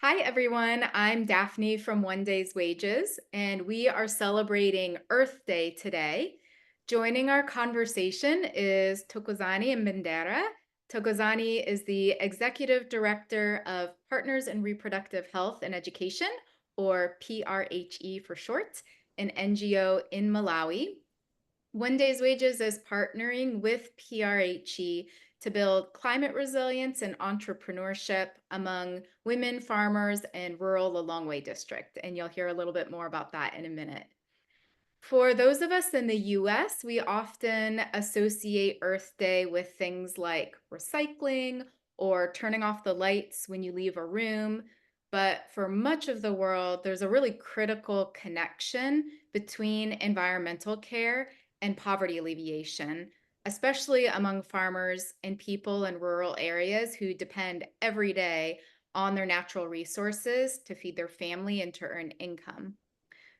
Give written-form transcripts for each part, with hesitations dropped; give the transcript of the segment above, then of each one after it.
Hi, everyone. I'm Daphne from One Day's Wages, and we are celebrating Earth Day today. Joining our conversation is Thokozani Mbendera. Thokozani is the Executive Director of Partners in Reproductive Health and Education, or PRHE for short, an NGO in Malawi. One Day's Wages is partnering with PRHE to build climate resilience and entrepreneurship among women farmers in rural Lilongwe district. And you'll hear a little bit more about that in a minute. For those of us in the US, we often associate Earth Day with things like recycling or turning off the lights when you leave a room. But for much of the world, there's a really critical connection between environmental care and poverty alleviation, especially among farmers and people in rural areas who depend every day on their natural resources to feed their family and to earn income.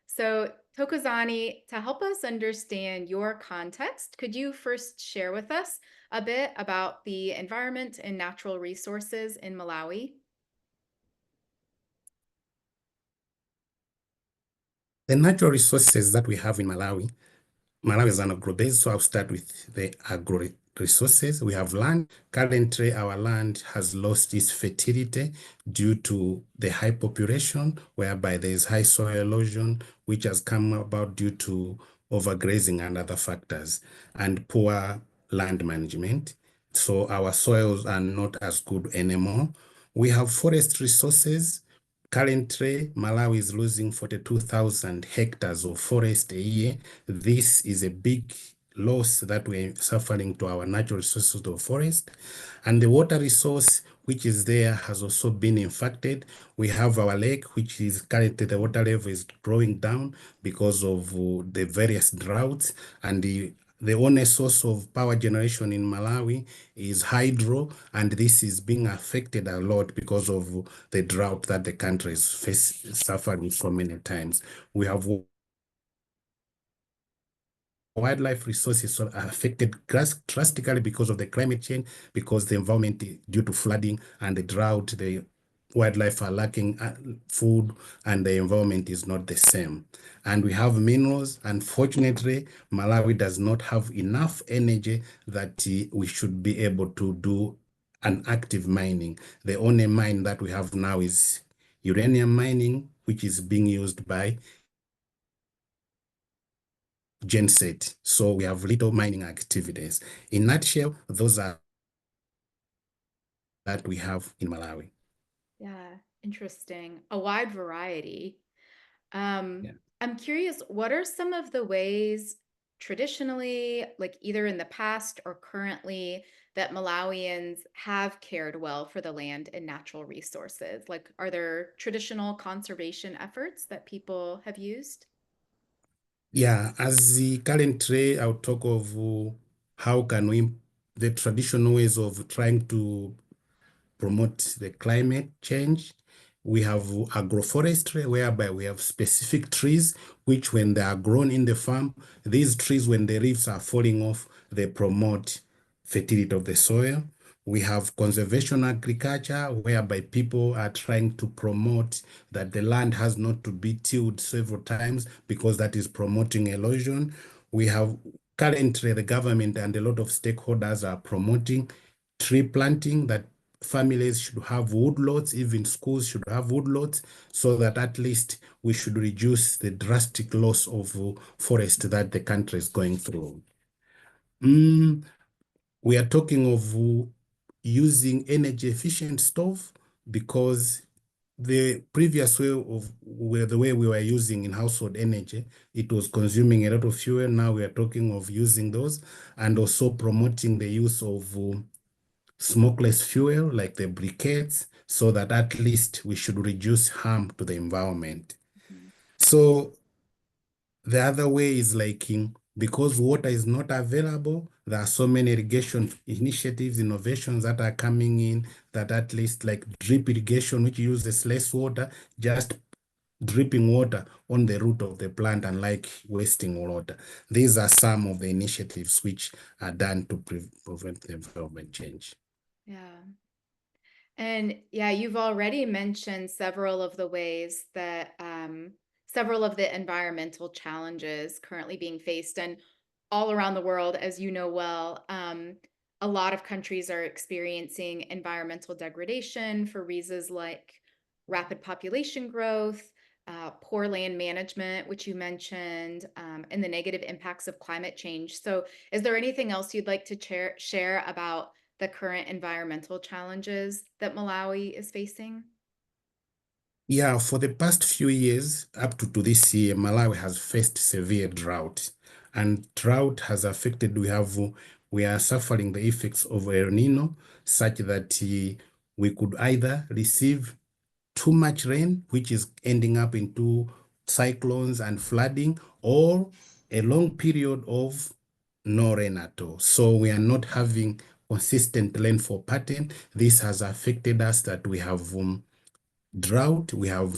So, Thokozani, to help us understand your context, could you first share with us a bit about the environment and natural resources in Malawi? The natural resources that we have in Malawi is an agro-based, so I'll start with the agro resources. We have land. Currently, our land has lost its fertility due to the high population, whereby there is high soil erosion, which has come about due to overgrazing and other factors, and poor land management. So our soils are not as good anymore. We have forest resources. Currently, Malawi is losing 42,000 hectares of forest a year. This is a big loss that we're suffering to our natural resources of forest. And the water resource which is there has also been impacted. We have our lake, which is currently the water level is growing down because of the various droughts, and the only source of power generation in Malawi is hydro, and this is being affected a lot because of the drought that the country is suffering so many times. We have wildlife resources are affected drastically because of the climate change, because the environment due to flooding and the drought, the wildlife are lacking food and the environment is not the same. And we have minerals. Unfortunately, Malawi does not have enough energy that we should be able to do an active mining. The only mine that we have now is uranium mining, which is being used by genset. So we have little mining activities. In nutshell, those are that we have in Malawi. Yeah, interesting. A wide variety. Um, Yeah. I'm curious, what are some of the ways traditionally, like either in the past or currently, that Malawians have cared well for the land and natural resources? Like, are there traditional conservation efforts that people have used? Yeah, as the currently, I'll talk of how can we, the traditional ways of trying to promote the climate change. We have agroforestry, whereby we have specific trees, which when they are grown in the farm, these trees, when the leaves are falling off, they promote fertility of the soil. We have conservation agriculture, whereby people are trying to promote that the land has not to be tilled several times because that is promoting erosion. We have currently the government and a lot of stakeholders are promoting tree planting, that families should have woodlots, even schools should have woodlots, so that at least we should reduce the drastic loss of forest that the country is going through. We are talking of using energy efficient stove, because the previous way of the way we were using in household energy, it was consuming a lot of fuel. Now we are talking of using those, and also promoting the use of smokeless fuel like the briquettes, so that at least we should reduce harm to the environment. Mhm. So the other way is like because water is not available, there are so many irrigation initiatives, innovations that are coming in, that at least like drip irrigation, which uses less water, just dripping water on the root of the plant, unlike wasting water. These are some of the initiatives which are done to prevent the environment change. Yeah. And yeah, you've already mentioned several of the ways that several of the environmental challenges currently being faced. And all around the world, as you know well, a lot of countries are experiencing environmental degradation for reasons like rapid population growth, poor land management, which you mentioned, and the negative impacts of climate change. So, is there anything else you'd like to share about the current environmental challenges that Malawi is facing? Yeah, for the past few years, up to this year, Malawi has faced severe drought, and drought has affected. We are suffering the effects of El Nino, such that we could either receive too much rain, which is ending up into cyclones and flooding, or a long period of no rain at all. So we are not having consistent rainfall pattern. This has affected us that we have drought, we have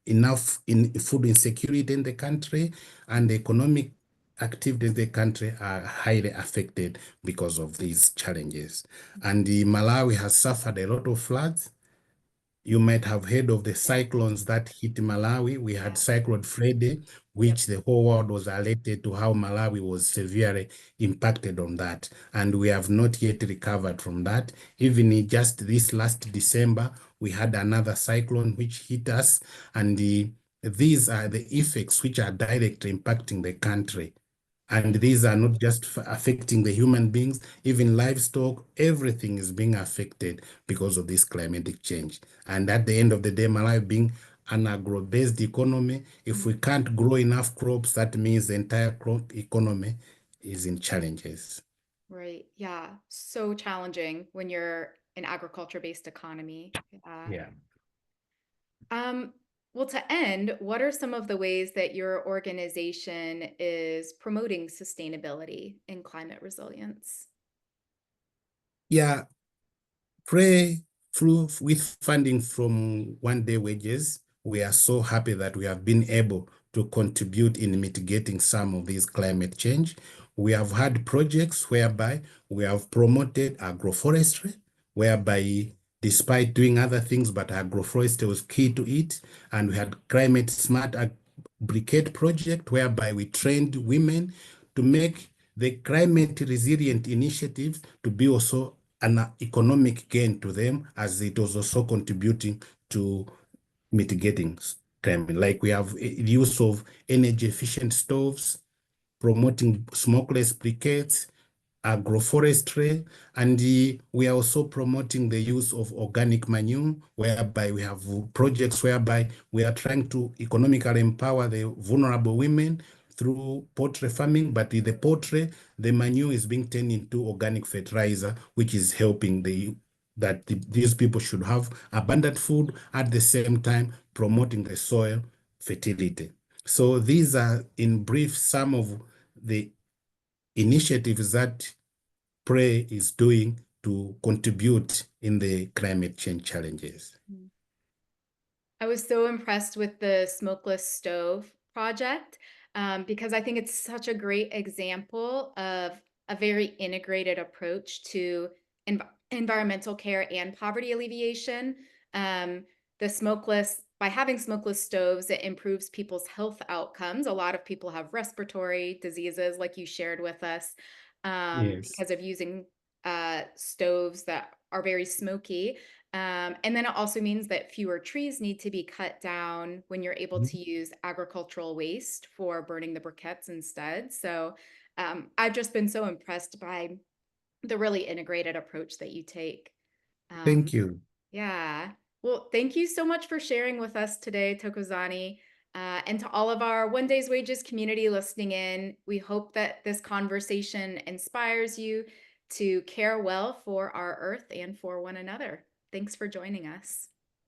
enough in food insecurity in the country, and the economic activities in the country are highly affected because of these challenges. And Malawi has suffered a lot of floods. You might have heard of the Yeah, cyclones that hit Malawi. We had yeah, Cyclone Freddy, yep. which the whole world was alerted to how Malawi was severely impacted on that. And we have not yet recovered from that. Even in just this last December, we had another cyclone which hit us. And these are the effects which are directly impacting the country. And these are not just affecting the human beings, even livestock, everything is being affected because of this climatic change. And at the end of the day, Malawi being an agro-based economy, if we Mm, can't grow enough crops, that means the entire crop economy is in challenges. right. Yeah. So challenging when you're an agriculture-based economy. Yeah. Yeah. Um, well, to end, what are some of the ways that your organization is promoting sustainability and climate resilience? Yeah, pray through with funding from 1 day wages. We are so happy that we have been able to contribute in mitigating some of these climate change. We have had projects whereby we have promoted agroforestry, whereby despite doing other things, but agroforestry was key to it. And we had climate smart brigade project whereby we trained women to make the climate resilient initiatives to be also an economic gain to them, as it was also contributing to mitigating climate. Like we have use of energy efficient stoves, promoting smokeless briquettes, agroforestry, and we are also promoting the use of organic manure, whereby we have projects whereby we are trying to economically empower the vulnerable women through poultry farming. But with the poultry, the manure is being turned into organic fertilizer, which is helping these people should have abundant food, at the same time promoting the soil fertility. So these are, in brief, some of the initiatives that PRHE is doing to contribute in the climate change challenges. I was so impressed with the smokeless stove project because I think it's such a great example of a very integrated approach to environmental care and poverty alleviation. Um, by having smokeless stoves, it improves people's health outcomes. A lot of people have respiratory diseases, like you shared with us, Yes. because of using stoves that are very smoky. And then it also means that fewer trees need to be cut down when you're able to use agricultural waste for burning the briquettes instead. So I've just been so impressed by the really integrated approach that you take. Um, Thank you. yeah. Well, thank you so much for sharing with us today, Thokozani. And to all of our One Day's Wages community listening in, we hope that this conversation inspires you to care well for our earth and for one another. Thanks for joining us.